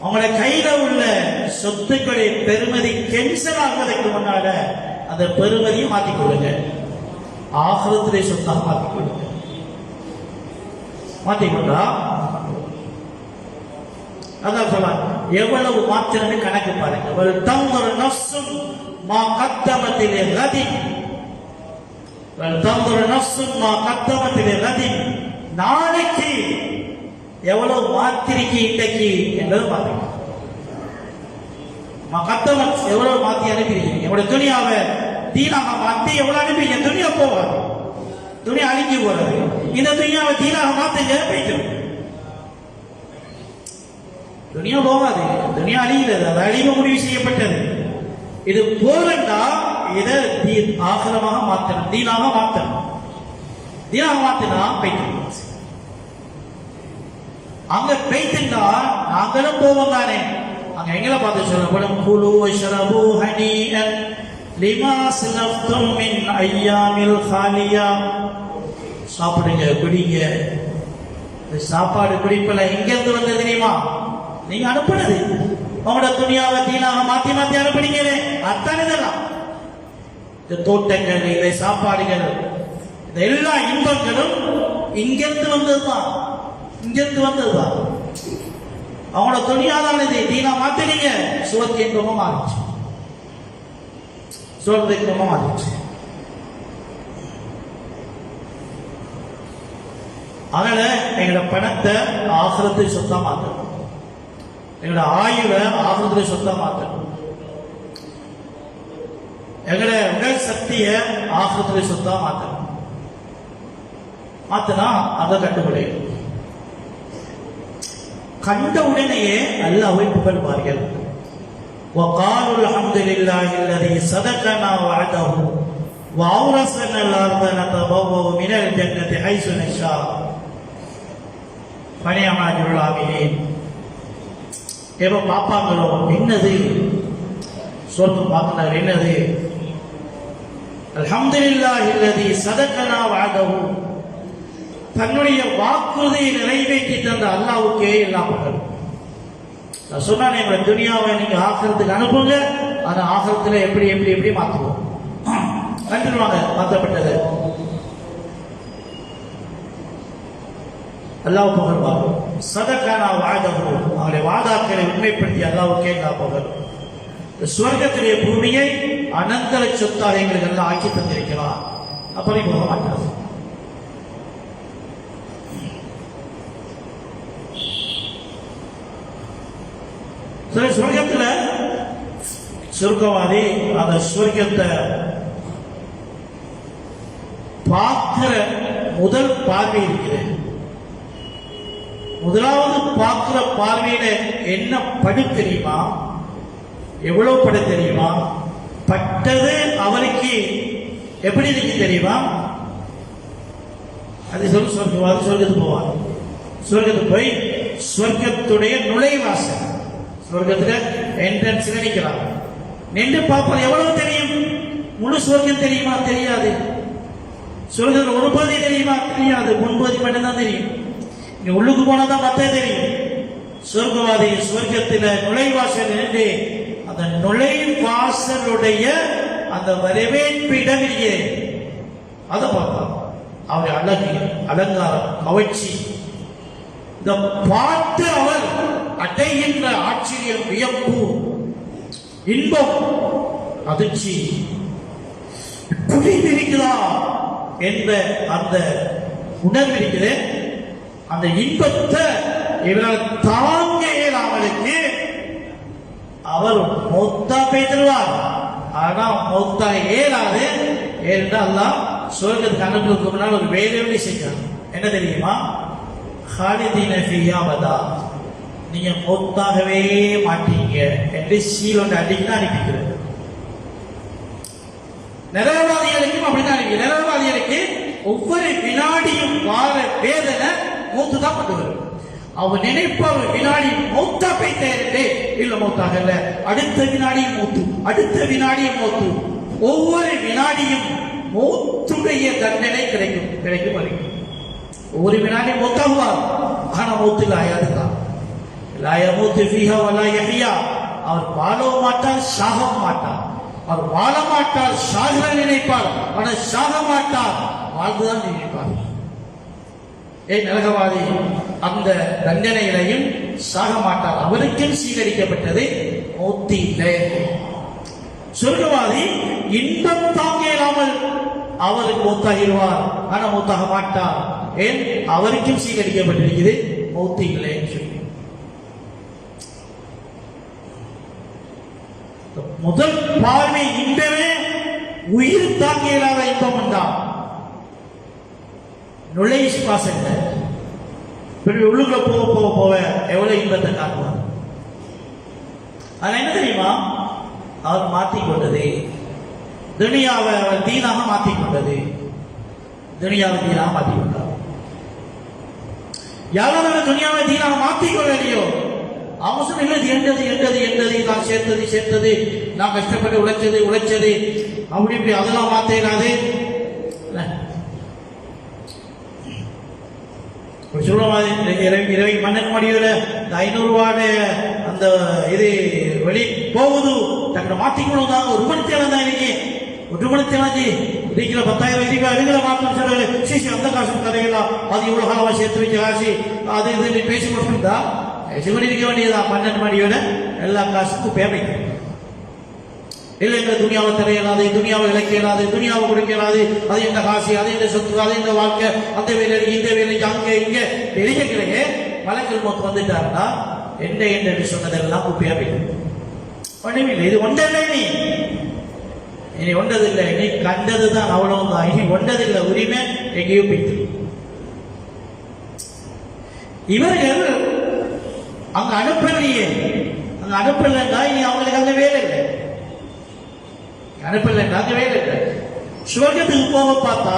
அவங்களோட கையில உள்ள சொத்துக்களின் பெருமதி கேன்சல் ஆகுவதற்கு முன்னால அந்த பெருமதியை மாற்றிக்கொள்ளுங்க. ஆகிரத்திலே சொத்தாக மாற்றிக்கொள்ளுங்க. மாற்றிக்கொண்டா அதான் சொல்ல எவ்வளவு மாத்திரமே கணக்கு பாருங்க. ஒரு தந்தொரு நஃப்சும் மா கத்தமத்திலே ரதி, ஒரு தந்தொரு நஃப்சும் மா கத்தமத்திலே ரதி, நாளைக்கு எவ்வளவு மாத்திரிக்கு இன்றைக்கு என்பது பாருங்க. கத்தமத் எவ்வளவு மாத்தி அனுப்பியிருக்கீங்க. எவ்வளவு துணியாவை தீனாக மாத்தி எவ்வளவு அனுப்பிங்க. துணியா போவாது, துணி அழிஞ்சு போறது. இந்த துணியாவை தீனாக மாத்துங்க போயிட்டு துணியா போகாது. துணியா அழிகிறது, அது அழிவு முடிவு செய்யப்பட்டது. இது போலண்டா இதை ஆகலமாக மாத்தணும், தீனாக மாத்தணும். தீனாக மாத்தினா போயிட்டு அங்க பெய்துண்டா நாங்களும் போவோம் தானே. அங்க எங்களை பார்த்து சொல்லப்படும் குலு வஷ்ரபு ஹனீஅன் லிமா ஸ்லஃப்தும் மின் அய்யாமில் காலியா. சாப்பிடுங்க, குடிங்க. இந்த சாப்பாடு குடிப்பல எங்க இருந்து வந்தது தெரியுமா? நீங்க அனுப்புனது. உங்களோட துணியாவை தீனாக மாத்தி மாத்தி அனுப்புனீங்களே, அத்தான இதெல்லாம். இந்த தோட்டங்கள், இந்த சாப்பாடுகள், இந்த எல்லா இன்பங்களும் இங்கிருந்து வந்ததுதான், இங்கிருந்து வந்ததுதான். அவங்களோட துணியாதான் இது. தீனா மாத்தினீங்க, சுவர்க்க இன்பமும் மாறிச்சு, சுவர்க்க இன்பமும் மாறிச்சு. அதனால எங்களோட பணத்தை ஆகிரத்தை சொத்தா மாத்தணும், எங்களோட ஆயுளை ஆகிரத்தை சொத்தா மாத்தணும், எங்களோட உடல் சக்தியை ஆகிரத்தை சொத்தா மாத்தணும். மாத்தினா அதை கண்டுபிடிக்கும். கண்ட உடனேயே அல்லாஹ்வை புகழ்வார்கள். وقالوا الحمد لله الذي صدقنا وعده وأورثنا الأرض نتبوأ من الجنة حيث نشاء فنعم أجر العاملين. எப்ப பாப்பாங்களோ என்னது சொர்க்கம் பார்க்கிறார், என்னது அல்ஹம்துலில்லாஹி அல்லதி சதகனா வஅதஹு, தன்னுடைய வாக்குறுதியை நிறைவேற்றி தந்த அல்லாஹ்வுக்கே எல்லாம் புகழ். நான் சொன்னேன், எங்களை துனியாவை நீங்க ஆக்கிரத்துக்கு அனுப்புங்க, ஆனா ஆக்கிரத்துல எப்படி எப்படி எப்படி மாற்றுவோம் கண்டுருவாங்க. மாற்றப்பட்டது அல்லாஹ் புகழ்வாங்க. சதகனா வஅதஹு, அவருடைய வாதாக்களை உண்மைப்படுத்தி அல்லாஹ்வுக்கே எல்லாம் புகழ். சுவர்க்கத்திலே பூமியை அனந்தர சொத்தாக எங்களுக்கு எல்லாம் ஆக்கி தந்திருக்கிறார். அப்படி போக மாட்டார். சுவர்க்கத்துல சொர்க்கவாதி அந்த சுவர்க்கத்தை பார்க்கிற முதல் பார்வை இருக்கிறது. முதலாவது பார்க்கிற பார்வையில என்ன படு தெரியுமா? எவ்வளவு படு தெரியுமா? பட்டது அவருக்கு எப்படி இருக்கு தெரியுமா? அது சொல்லி சொர்க்கவாதி சொர்க்கத்துக்கு போவார். சொர்க்கத்துக்கு போய் சொர்க்கத்துடைய நுழைவாசல், சொர்க்கத்துல என்ட்ரன்ஸ் நினைக்கிறாங்க. நின்று பார்ப்பது எவ்வளவு தெரியும்? முழு சொர்க்கம் தெரியுமா? தெரியாது. சொர்க்கத்தில் ஒரு பகுதி தெரியுமா? தெரியாது. முன்பகுதி மட்டும்தான் தெரியும். நீ உள்ளுக்கு போனாதான் மத்த தெரியும். சொர்க்கவாதி சொர்க்கத்தில் நுழைவாசல் நின்று அந்த நுழைவாசலுடைய அந்த வரவேற்பு இடம் இல்லையே, அதை பார்ப்பார். அவருடைய அழகு, அலங்காரம், கவர்ச்சி, இந்த பார்த்து அவர் அடைகின்ற ஆச்சரியம், வியப்பு, இன்பம், அதிர்ச்சி, புரிந்திருக்கிறா என்ற அந்த உணர்வு இருக்கிறது. அந்த இன்பத்தை இவரால் தாங்க இயலாமலுக்கு அவர் மௌத்தா பேசிடுவார். ஆனா மௌத்தா ஏறாது. ஏனென்றால் சொர்க்கத்துக்கு அனுப்புவதற்கு முன்னால் ஒரு வேலையை செஞ்சாங்க. என்ன தெரியுமா? ஹாலிதீன ஃபிஹா அபதா, நீங்க மௌத்தாகவே மாட்டீங்க என்று சீலோட அடிக்கணும் அனுப்பிக்கிறது. நிரவாதிகளுக்கும் அப்படிதான் அனுப்பி. நிரவாதிகளுக்கு ஒவ்வொரு வினாடியும் வார வேதனை மூத்து தான் பண்ணுவார். அவர் நினைப்பார் வினாடி மௌத்தா போயிட்டே, இல்ல மௌத்தாக இல்ல, அடுத்த வினாடியும் மூத்து, அடுத்த வினாடியும் மூத்து. ஒவ்வொரு வினாடியும் மௌத்துடைய தண்டனை கிடைக்கும் கிடைக்கும் வரைக்கும். ஒவ்வொரு வினாடியும் மௌத்தாகுவார், ஆனா மௌத்தில் ஆயாதுதான். லா யமூத்து ஃபீஹா வலா யஹ்யா, அவர் வாழவும் மாட்டார் சாகவும் மாட்டார். அவர் வாழ மாட்டார் சாக நினைப்பார், ஆனால் சாக மாட்டார் வாழ்ந்துதான் நினைப்பார். நரகவாதி அந்த தண்டனைகளையும் சாக மாட்டார், அவருக்கும் சீகரிக்கப்பட்டது மௌத்தி இல்லை. சொர்க்கவாதி இன்பம் தாங்க இல்லாமல் அவருக்கு மௌத்தாகிடுவார், ஆனா மௌத்தாக மாட்டார். ஏன்? அவருக்கும் சீகரிக்கப்பட்டிருக்கிறது மௌத்தி இல்லை சொல்லி. முதல் பார்வை இன்பமே உயிர் தாங்க இல்லாத இன்பம் என்றார். நுழைவு சுவாசம் உள்ளுக்குள்ள போக போக போக எவ்வளவு இன்பத்தை காட்டுவார். அது என்ன தெரியுமா? அவர் மாற்றிக்கொண்டது துனியாவை, அவர் தீனாக மாற்றிக்கொண்டது, துனியாவை தீனாக மாற்றிக்கொண்டார். யாராவது துனியாவை தீனாக மாற்றிக்கொள்ளலையோ அவங்க சொன்ன எண்டது எண்டது எண்டது நான் சேர்த்தது நான் கஷ்டப்பட்டு உழைச்சது அப்படி இப்படி அதெல்லாம் மாத்தேனாது சொல்லுவாங்க. மன்னன் மடியோட 500 ரூபாய் அந்த இது வெளி போகுது தங்களை மாத்திக்கணும் தான். ஒரு மணி தேவை தான் இன்னைக்கு, ஒரு மணி தேவாஜி இருக்கிற 10,000 இருக்கிற மாற்றம் சொல்ல சீசி அந்த காசு தரையலாம், அது இவ்வளவு காலமா சேர்த்து வச்ச காசு அது இது பேசி கொடுத்துருந்தா சிவனிக்க வேண்டியதான். பன்னெண்டு மணியோட எல்லா காசுக்கும் பேமெண்ட் இல்லை. எங்க துணியாவை தரையலாது, துணியாவை இழக்க இயலாது, துணியாவை கொடுக்க இயலாது, அது இந்த காசு, அது இந்த சொத்து, அது இந்த வாழ்க்கை, அந்த வேலைக்கு இந்த வேலைக்கு அங்க இங்க வெளியே மலக்கள் மொத்தம் வந்துட்டாருன்னா என்ன என்று சொன்னதெல்லாம் குப்பையா போயிடும். ஒன்றுமில்லை, இது ஒன்றல்ல, இனி ஒன்றதில்லை, நீ கண்டதுதான் அவ்வளவுதான், இனி ஒன்றதில்லை, உரிமை எங்கேயோ போயிட்டு. இவர்கள் அங்க அனுப்பலையே, அங்க அனுப்பலன்னா இனி அவங்களுக்கு அங்க வேலை இல்லை, அனுப்பலன்னா அங்க வேலை இல்லை. சுவர்க்கத்துக்கு போக பார்த்தா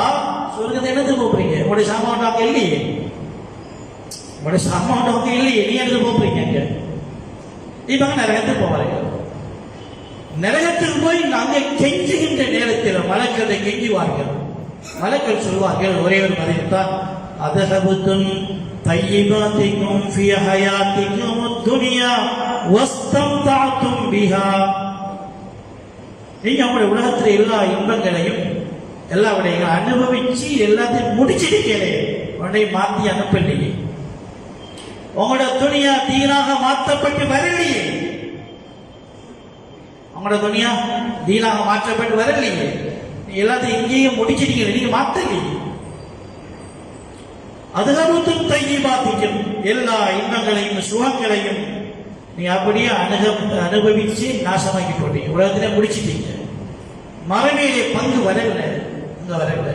சுவர்க்கத்தை என்னத்துக்கு போறீங்க? உங்களுடைய சாமான் அங்க இல்லையே, உங்களுடைய சாமான் அங்க இல்லையே, நீ எடுத்து போறீங்க அங்க. இப்ப நரகத்துக்கு போவாங்க. நரகத்துக்கு போய் நாங்க கெஞ்சுகின்ற நேரத்தில் மலக்களை கெஞ்சுவார்கள். மலக்கள் சொல்வார்கள் ஒரே ஒரு பதிவுதான், அதஹபுத்தும் தையிபாத்திக்கும் ஃபீ ஹயாத்திக்கும் துன்யா வஸ்தம்தஅதும் பிஹா. நீங்க உங்களுடைய உலகத்தில் எல்லா இன்பங்களையும் எல்லா விடையும் அனுபவிச்சு எல்லாத்தையும் முடிச்சிருக்கீங்களே, உடனே மாற்றி அனுப்பலையே. உங்களோட துணியா தீனாக மாற்றப்பட்டு வரலையே, உங்களோட துணியா தீனாக மாற்றப்பட்டு வரலையே, எல்லாத்தையும் இங்கேயும் முடிச்சிருக்கீங்க, நீங்க மாற்றலையே. அதுகபுத்தும் தையிபாத்திக்கும், எல்லா இன்பங்களையும் சுகங்களையும் நீ அப்படியே அனுபவிச்சு நாசமாக்கி போட்டீங்க, உலகத்திலே முடிச்சிட்டீங்க. மறுமையிலே பங்கு வரல, இங்க வரல.